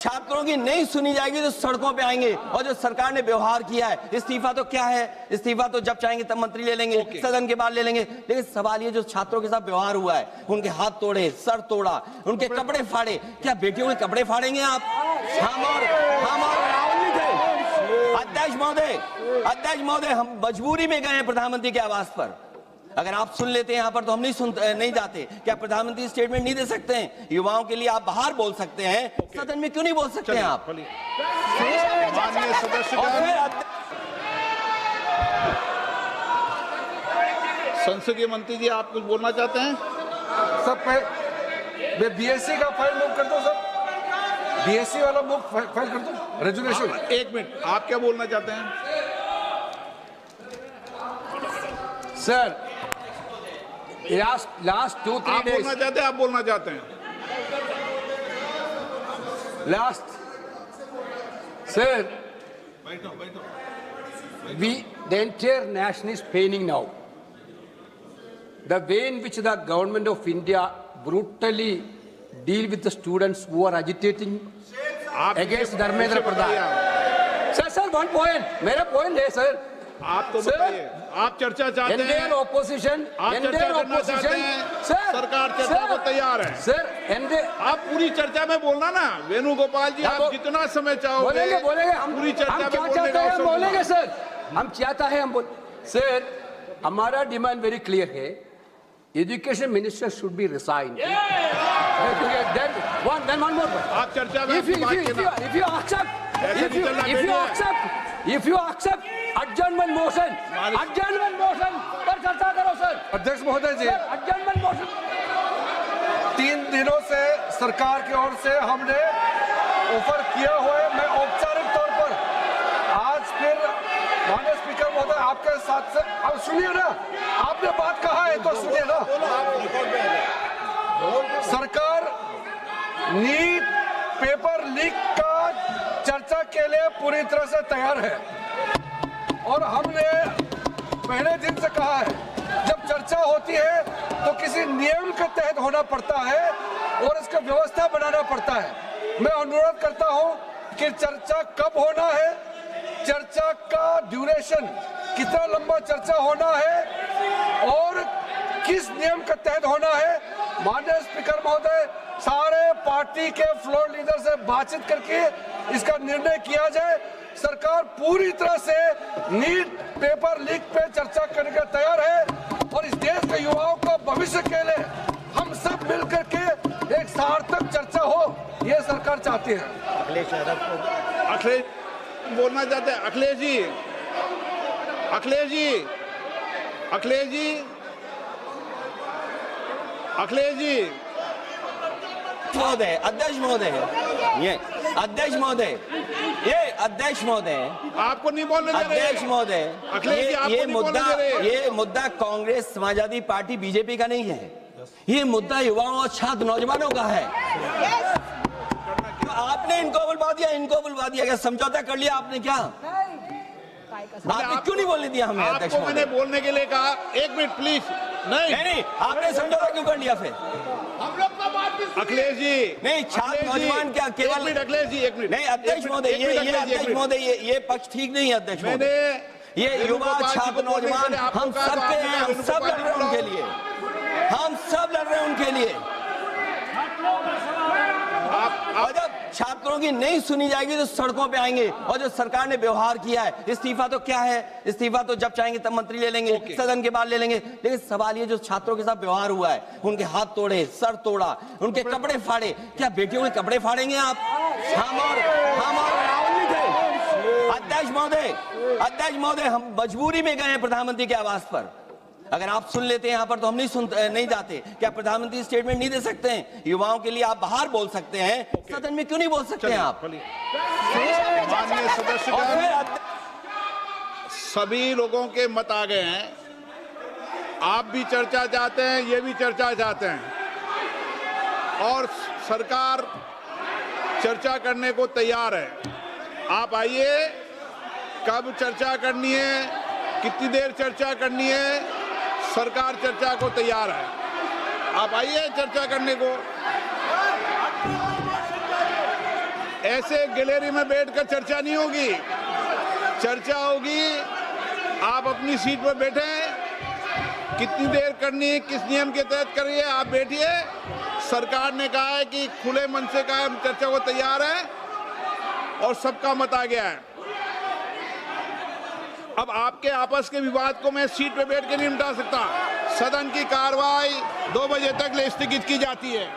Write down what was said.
छात्रों की नहीं सुनी जाएगी तो सड़कों पे आएंगे। और जो सरकार ने व्यवहार किया है, इस्तीफा तो क्या है, इस्तीफा तो जब चाहेंगे तब मंत्री ले लेंगे, सदन के बाद ले लेंगे। लेकिन सवाल ये जो छात्रों के साथ व्यवहार हुआ है, उनके हाथ तोड़े, सर तोड़ा, उनके कपड़े फाड़े, क्या बेटियों के कपड़े फाड़ेंगे आप? हम और राहुल जी थे। अध्यक्ष महोदय, हम मजबूरी में गए हैं प्रधानमंत्री के आवास पर। अगर आप सुन लेते हैं यहाँ पर तो हम नहीं जाते। क्या प्रधानमंत्री स्टेटमेंट नहीं दे सकते हैं? युवाओं के लिए आप बाहर बोल सकते हैं, सदन में क्यों नहीं बोल सकते हैं आप? माननीय सदस्यगण, संसदीय मंत्री जी, आप कुछ बोलना चाहते हैं? सब मैं बीएससी का फाइल मूव कर दो सर, बीएससी वाला मूव फाइल कर दो, रेजुलेशन। एक मिनट, आप क्या बोलना चाहते हैं? सर लास्ट 2-3 आप बोलना चाहते हैं? आप बोलना चाहते हैं? Last sir, the entire nation is paining now. The way in which the government of India brutally deal with the students who are agitating against Dharmendra Pradhan. Sir, one point. मेरा point है sir. आप तो बताइए, आप चर्चा चाहते हैं? Indian opposition, आप चर्चा करना चाहते हैं? सरकार चर्चा को तैयार है। सर, आप पूरी चर्चा में बोलना ना, वेणुगोपाल जी, आप जितना समय चाहोगे बोलेंगे हम पूरी चर्चा में बोलने का अवसर बोलेंगे सर। हम चाहता है हम बोल सर, हमारा डिमांड वेरी क्लियर है, education minister should be resign. Then one more point. आप चर्चा में if you accept adjournment motion पर चर्चा करो सर। अध्यक्ष महोदय जी, adjournment motion 3 दिनों से सरकार की ओर से हमने ऑफर किया हुआ है। मैं औपचारिक तौर पर आज फिर माननीय स्पीकर महोदय आपके साथ से, अब सुनिए ना, आपने बात कहा है तो सुनिए ना। सरकार नीट पेपर लीक का चर्चा के लिए पूरी तरह से तैयार है और हमने पहले दिन से कहा है, जब चर्चा होती है तो किसी नियम के तहत होना पड़ता है और इसका व्यवस्था बनाना पड़ता है। मैं अनुरोध करता हूं कि चर्चा कब होना है, चर्चा का ड्यूरेशन, कितना लंबा चर्चा होना है और किस नियम के तहत होना है। माननीय स्पीकर महोदय, सारे पार्टी के फ्लोर लीडर से बातचीत करके इसका निर्णय किया जाए। सरकार पूरी तरह से नीट पेपर लीक पे चर्चा करने के तैयार है और इस देश के युवाओं को भविष्य के लिए हम सब मिलकर के एक सार्थक चर्चा हो, ये सरकार चाहती है। अखिलेश बोलना चाहते हैं? अखिलेश जी महोदय, अध्यक्ष महोदय, आपको नहीं बोलने दे रहे। अध्यक्ष महोदय, अखिलेश जी, आपको नहीं बोलने दे रहे। ये मुद्दा कांग्रेस, समाजवादी पार्टी, बीजेपी का नहीं है। ये मुद्दा युवाओं और छात्र नौजवानों का है। आपने इनको बुलवा दिया, क्या समझौता कर लिया आपने? क्या आपने क्यों नहीं बोलने दिया हमें? अध्यक्ष आपको मैंने बोलने के लिए कहा, एक मिनट प्लीज। नहीं, आपने समझौता क्यों कर लिया फिर? हम लोग का बात भी अखिलेश जी, नहीं, छात्र नौजवान क्या केवल? अखिलेश जी, एक मिनट। नहीं अध्यक्ष महोदय, ये पक्ष ठीक नहीं है अध्यक्ष महोदय। ये युवा छात्र नौजवान हम सब के हैं, हम सब लड़ रहे हैं उनके लिए, और जब छात्रों की नहीं सुनी जाएगी तो सड़कों पे आएंगे। और जो सरकार ने व्यवहार किया है, इस्तीफा तो क्या है, इस्तीफा तो जब चाहेंगे तब मंत्री ले लेंगे, सदन के बाद ले लेंगे। लेकिन सवाल ये जो छात्रों के साथ व्यवहार हुआ है, उनके हाथ तोड़े, सर तोड़ा, उनके कपड़े फाड़े, क्या बेटियों के कपड़े फाड़ेंगे आप? हम और राहुल जी थे। अध्यक्ष महोदय, हम मजबूरी में गए हैं प्रधानमंत्री के आवास पर। अगर आप सुन लेते हैं यहाँ पर तो हम नहीं जाते। क्या प्रधानमंत्री स्टेटमेंट नहीं दे सकते हैं? युवाओं के लिए आप बाहर बोल सकते हैं, सदन में क्यों नहीं बोल सकते हैं आप? माननीय सदस्यगण, सभी लोगों के मत आ गए हैं। आप भी चर्चा चाहते हैं, ये भी चर्चा चाहते हैं और सरकार चर्चा करने को तैयार है। आप आइए, कब चर्चा करनी है, कितनी देर चर्चा करनी है, सरकार चर्चा को तैयार है। आप आइए चर्चा करने को। ऐसे गैलरी में बैठकर चर्चा नहीं होगी। चर्चा होगी, आप अपनी सीट पर बैठे, कितनी देर करनी है, किस नियम के तहत करिए, आप बैठिए। सरकार ने कहा है कि खुले मन से कहा हम चर्चा को तैयार है और सबका मत आ गया है। अब आपके आपस के विवाद को मैं सीट पे बैठ के नहीं मिटा सकता। सदन की कार्रवाई 2 बजे तक स्थगित की जाती है।